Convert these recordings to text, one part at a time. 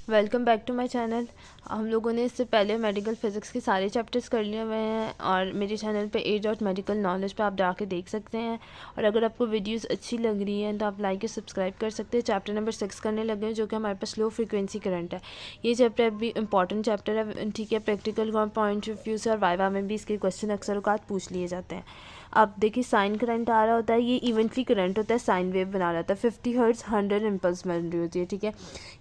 Welcome back to my channel. हम लोगों ने इससे पहले मेडिकल फिज़िक्स के सारे चैप्टर्स कर लिए हुए हैं और मेरे चैनल पे A.Medical Knowledge पे आप जाके देख सकते हैं। और अगर आपको वीडियोस अच्छी लग रही हैं तो आप लाइक और सब्सक्राइब कर सकते हैं। चैप्टर नंबर 6 करने लगे हैं, जो कि हमारे पास लो फ्रीक्वेंसी करंट है। ये चैप्टर भी इंपॉर्टेंट चैप्टर है, ठीक है। प्रैक्टिकल पॉइंट ऑफ व्यू से और वाइवा में भी इसके क्वेश्चन अक्सर औकात पूछ लिए जाते हैं। अब देखिए, साइन करंट आ रहा होता है, ये इवेंटली करंट होता है, साइन वेव बना रहा होता है। 50 हर्ट्ज 100 इम्पल्स बन रही होती है, ठीक है।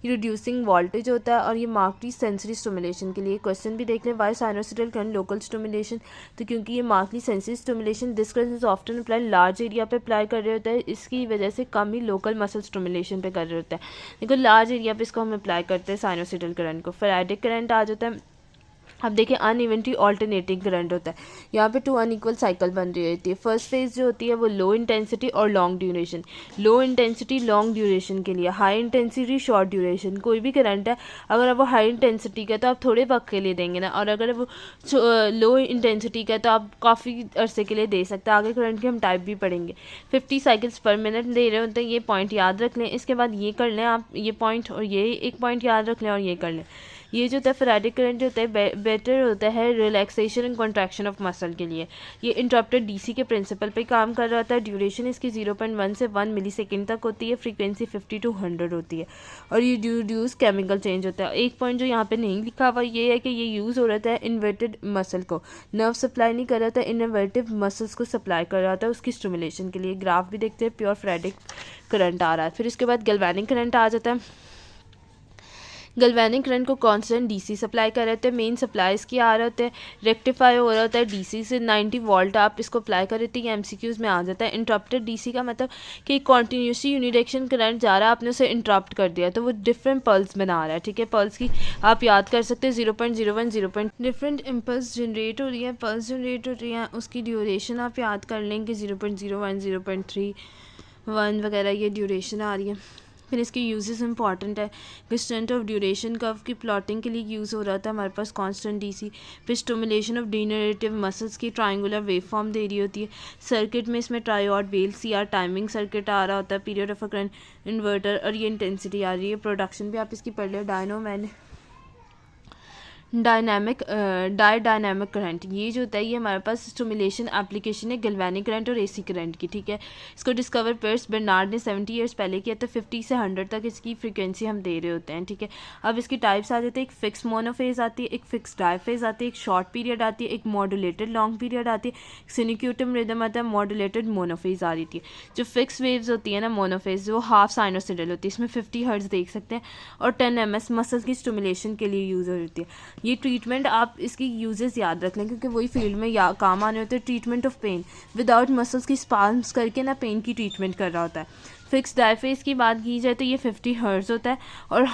ये रिड्यूसिंग वोल्टेज होता है और ये मार्कली सेंसरी स्टिमुलेशन के लिए। क्वेश्चन भी देख लें, वाई साइनोसिडल करंट लोकल स्टिमुलेशन, तो क्योंकि ये markedly sensory stimulation this current is often apply large area पे अप्लाई कर रहे होता है, इसकी वजह से कम ही लोकल मसल स्टिमुलेशन पे कर रहे होता है। देखो, लार्ज एरिया पे इसको हम अप्लाई करते हैं साइनोसिडल करंट को। फैराडे करंट आ जाता है। अब देखिए, अनइवेंटली ऑल्टरनेटिंग करंट होता है। यहाँ पे 2 अनइक्वल साइकिल बन रही होती है। फर्स्ट फेज जो होती है वो लो इंटेंसिटी और long duration. Low intensity long duration के लिए, हाई इंटेंसिटी शॉर्ट ड्यूरेशन। कोई भी करंट है, अगर वो हाई इंटेंसिटी का तो आप थोड़े वक्त के लिए देंगे ना, और अगर वो लो इंटेंसिटी का तो आप काफ़ी अरसे के लिए दे सकते हैं। आगे करंट के हम टाइप भी पढ़ेंगे। 50 साइकिल्स पर मिनट दे रहे होते हैं, ये पॉइंट याद रख लें। इसके बाद ये कर लें आप, ये पॉइंट और ये एक पॉइंट याद रख लें और ये कर लें। ये जो होता है फैराडे करंट जो होता है बेटर होता है relaxation and contraction of muscle के लिए। ये इंटरप्टेड डीसी के प्रिंसिपल पे काम कर रहा होता है। ड्यूरेशन इसकी 0.1 से 1 मिली सेकेंड तक होती है। फ्रीक्वेंसी 50 to 100 होती है और ये रिड्यूस केमिकल चेंज होता है। एक पॉइंट जो यहाँ पे नहीं लिखा हुआ ये है कि ये यूज़ हो रहा है इन्वर्टेड मसल को, नर्व सप्लाई नहीं कर रहा था, इनवर्टिव मसल्स को सप्लाई कर रहा था उसकी स्टिमुलेशन के लिए। ग्राफ भी देखते हैं, प्योर फैराडे करंट आ रहा है। फिर उसके बाद गैल्वेनिक करंट आ जाता है। गैल्वेनिक करंट को कांस्टेंट डीसी सप्लाई कर रहे थे, मेन सप्लाई इसकी आ रहे होते हैं, रेक्टिफाई हो रहा होता है डीसी से 90 वोल्ट आप इसको अप्लाई कर रहे थे। ये एमसीक्यूज में आ जाता है। इंटरप्टेड डीसी का मतलब कि कॉन्टीन्यूसली यूनिडायरेक्शन करंट जा रहा है, आपने उसे इंटरप्ट कर दिया तो वो डिफरेंट पल्स बना रहा है, ठीक है। पल्स की आप याद कर सकते हैं 0.01 0. डिफरेंट इम्पल्स जनरेट हो रही है, पल्स जनरेट हो रही है, उसकी ड्यूरेशन आप याद कर लेंगे 0.01 0.31 वगैरह ये ड्यूरेशन आ रही है। फिर इसके यूजेस इंपॉर्टेंट है। डिस्टेंट ऑफ ड्यूरेशन कर्व की प्लॉटिंग के लिए यूज़ हो रहा था हमारे पास कांस्टेंट डीसी। फिर स्टिमुलेशन ऑफ डीनरेटिव मसल्स की ट्रायंगुलर वेव फॉर्म दे रही होती है। सर्किट में इसमें triode valve CR timing circuit आ रहा होता है, period of a current inverter, और ये इंटेंसिटी आ रही है। प्रोडक्शन भी आप इसकी पढ़ लो, डायनामिक करंट। ये जो होता है ये हमारे पास स्टिमुलेशन एप्लीकेशन है गैल्वेनिक करंट और एसी करंट की, ठीक है। इसको डिस्कवर पियर्स बर्नार्ड ने 70 ईयर्स पहले किया था। 50 से 100 तक इसकी फ्रीक्वेंसी हम दे रहे होते हैं, ठीक है। अब इसकी टाइप्स आ जाते हैं, एक फिक्स मोनोफेज आती है, एक फिक्स डायफेज आती है, एक शॉर्ट पीरियड आती है, एक मॉड्यूलेटेड लॉन्ग पीरियड आती है, सिनिक्यूटम रिदम आता है, मॉड्यूलेटेड मोनोफेज आ रही थी। जो फिक्स वेव्स होती है ना मोनोफेज, वो हाफ साइनोसिडल होती है, इसमें 50 हर्ट्ज देख सकते हैं और 10 ms मसल की स्टिमुलेशन के लिए यूज़ होती है। ये ट्रीटमेंट आप इसकी यूजेस याद रख लें क्योंकि वही फील्ड में काम आने होते हैं। Treatment of pain without muscles की स्पास्म्स करके ना पेन की ट्रीटमेंट कर रहा होता है। फिक्स डायफेज की बात की जाए तो ये 50 हर्ट्ज होता है और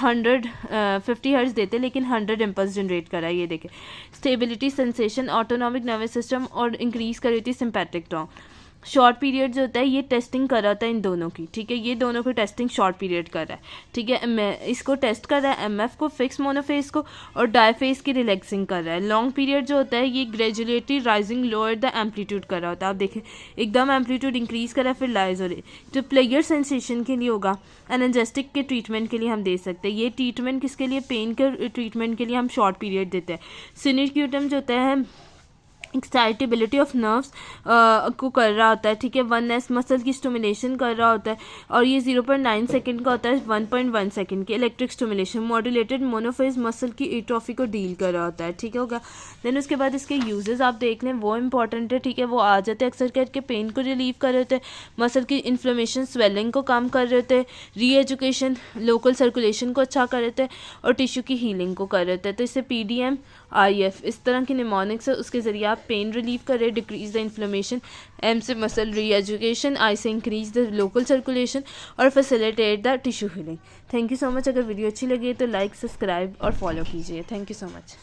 50 हर्ट्ज देते हैं लेकिन 100 इम्पल्स जनरेट कर रहा है। ये देखें, stability sensation autonomic nervous system और इंक्रीज कर रही थी सिंपैथिक टोन। शॉर्ट पीरियड जो होता है ये टेस्टिंग कर रहा था इन दोनों की, ठीक है। ये दोनों की टेस्टिंग शॉर्ट पीरियड कर रहा है, ठीक है। इसको टेस्ट कर रहा है एमएफ को, फिक्स मोनोफेज को, और डायफेज की रिलैक्सिंग कर रहा है। लॉन्ग पीरियड जो होता है ये ग्रेजुएटली राइजिंग लोअर द एम्पलीट्यूड कर रहा होता है। आप देखें, एकदम एम्पलीट्यूड इंक्रीज कर रहा है फिर लाइज हो रही। जो प्लेयर सेंसेशन के लिए होगा, एनाल्जेसिक के ट्रीटमेंट के लिए हम दे सकते हैं। ये ट्रीटमेंट किसके लिए? पेन के ट्रीटमेंट के लिए हम शॉर्ट पीरियड देते हैं। सिनिक्यूटम जो होता है एक्साइटेबिलिटी ऑफ नर्व्स को कर रहा होता है, ठीक है। 1s मसल की स्टिमुलेशन कर रहा होता है और ये 0.9 सेकेंड का होता है, 1.1 सेकेंड की इलेक्ट्रिक स्टिमुलेशन। मॉड्यूलेटेड मोनोफेज मसल की एट्रोफी को डील कर रहा होता है, ठीक होगा। देन उसके बाद इसके यूजेस आप देख लें, वो इंपॉर्टेंट है, ठीक है। वो आ जाते हैं अक्सर करके पेन को रिलीव कर रहे होते हैं, मसल की इन्फ्लेमेशन स्वेलिंग को कम कर रहे होते हैं, री एजुकेशन लोकल सर्कुलेशन को अच्छा कर रहे थे और टिश्यू की हीलिंग को कर रहे थे। तो इससे PDM IF इस तरह की निमोनिक्स है, उसके ज़रिए आप पेन रिलीव कर रहे, डिक्रीज द इन्फ्लेमेशन, M से मसल री एजुकेशन, I से इंक्रीज द लोकल सर्कुलेशन और facilitate the tissue healing. Thank you so much. अगर वीडियो अच्छी लगी तो लाइक, सब्सक्राइब और फॉलो कीजिए। Thank you so much.